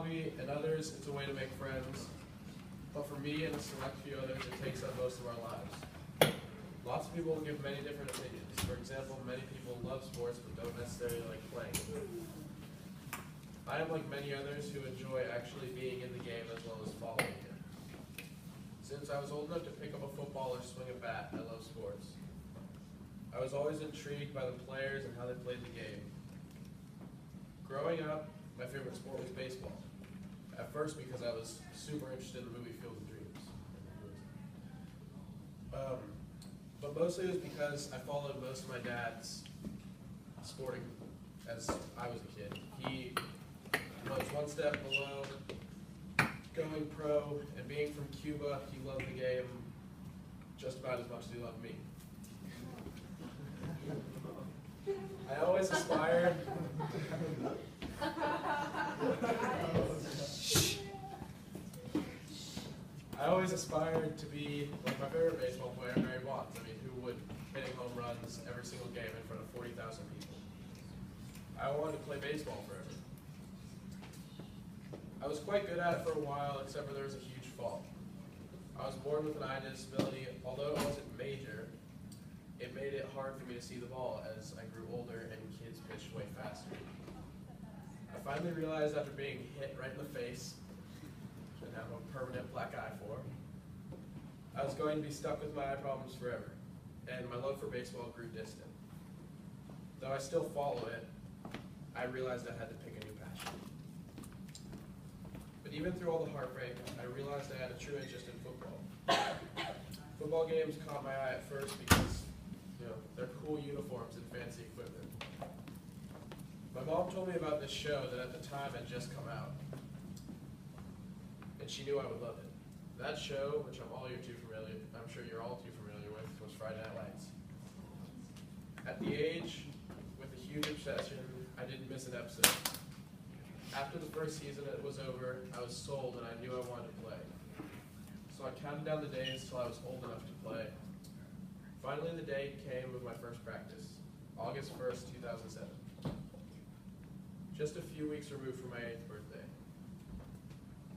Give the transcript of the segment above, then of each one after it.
hobby, and others, it's a way to make friends. But for me and a select few others, it takes up most of our lives. Lots of people give many different opinions. For example, many people love sports but don't necessarily like playing. I am like many others who enjoy actually being in the game as well as following it. Since I was old enough to pick up a football or swing a bat, I love sports. I was always intrigued by the players and how they played the game. Growing up, my favorite sport was baseball. At first because I was super interested in the movie Field of Dreams. But mostly it was because I followed most of my dad's sporting as I was a kid. He was one step below going pro, and being from Cuba, he loved the game just about as much as he loved me. I always aspired to be like my favorite baseball player, Barry Bonds. I mean, who would hitting home runs every single game in front of 40,000 people. I wanted to play baseball forever. I was quite good at it for a while, except for there was a huge fault. I was born with an eye disability. Although it wasn't major, it made it hard for me to see the ball as I grew older and kids pitched way faster. I finally realized after being hit right in the face, and have a permanent black eye for, I was going to be stuck with my eye problems forever, and my love for baseball grew distant. Though I still follow it, I realized I had to pick a new passion. But even through all the heartbreak, I realized I had a true interest in football. Football games caught my eye at first because, they're cool uniforms and fancy equipment. My mom told me about this show that at the time had just come out, and she knew I would love it. That show, which I'm sure you're all too familiar with, was Friday Night Lights. At the age with a huge obsession, I didn't miss an episode. After the first season was over, I was sold and I knew I wanted to play. So I counted down the days till I was old enough to play. Finally, the day came of my first practice, August 1st, 2007. Just a few weeks removed from my 8th birthday.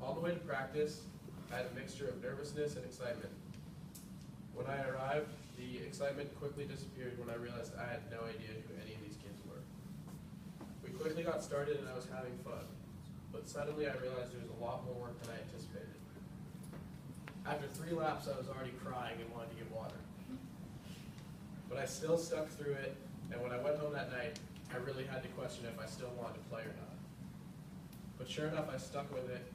On the way to practice, I had a mixture of nervousness and excitement. When I arrived, the excitement quickly disappeared when I realized I had no idea who any of these kids were. We quickly got started and I was having fun, but suddenly I realized there was a lot more work than I anticipated. After 3 laps, I was already crying and wanted to get water. But I still stuck through it, and when I went home that night, I really had to question if I still wanted to play or not. But sure enough, I stuck with it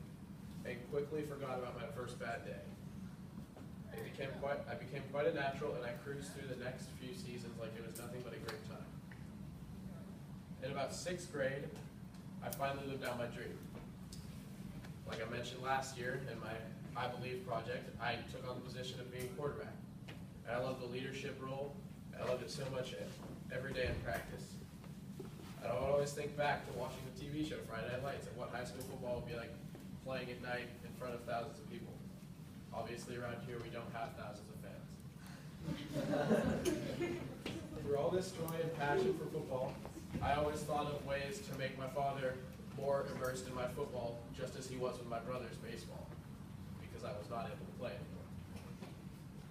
and quickly forgot about my first bad day. I became quite a natural, and I cruised through the next few seasons like it was nothing but a great time. In about 6th grade, I finally lived out my dream. Like I mentioned last year in my I Believe project, I took on the position of being quarterback. And I loved the leadership role. I loved it so much every day in practice. I would always think back to watching the TV show Friday Night Lights and what high school football would be like playing at night in front of thousands of people. Obviously around here we don't have thousands of fans. Through all this joy and passion for football, I always thought of ways to make my father more immersed in my football just as he was with my brother's baseball, because I was not able to play anymore.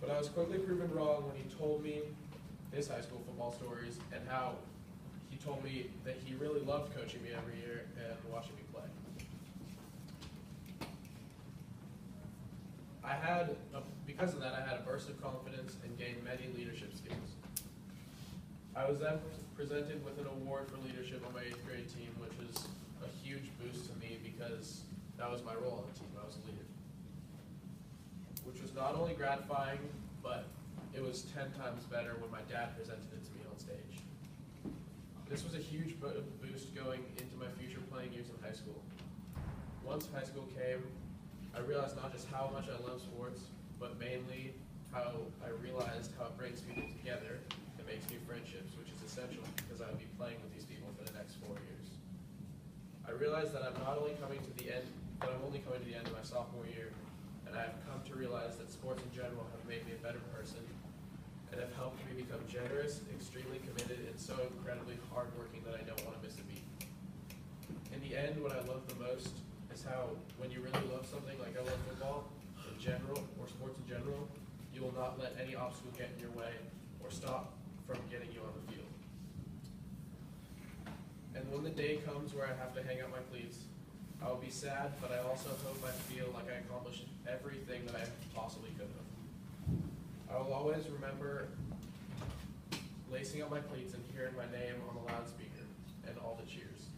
But I was quickly proven wrong when he told me his high school football stories and how he told me that he really loved coaching me every year and watching me play. Because of that, I had a burst of confidence and gained many leadership skills. I was then presented with an award for leadership on my 8th grade team, which was a huge boost to me because that was my role on the team. I was a leader. Which was not only gratifying, but it was 10 times better when my dad presented it to me on stage. This was a huge boost going into my future playing years in high school. Once high school came, I realized not just how much I love sports, but mainly how I realized how it brings people together and makes new friendships, which is essential because I would be playing with these people for the next 4 years. I realized that I'm only coming to the end of my sophomore year, and I have come to realize that sports in general have made me a better person and have helped me become generous, extremely committed, and so incredibly hardworking that I don't want to miss a beat. In the end, what I love the most is how when you really love something, like I love football in general, or sports in general, you will not let any obstacle get in your way or stop from getting you on the field. And when the day comes where I have to hang up my cleats, I will be sad, but I also hope I feel like I accomplished everything that I possibly could have. I will always remember lacing up my cleats and hearing my name on the loudspeaker and all the cheers.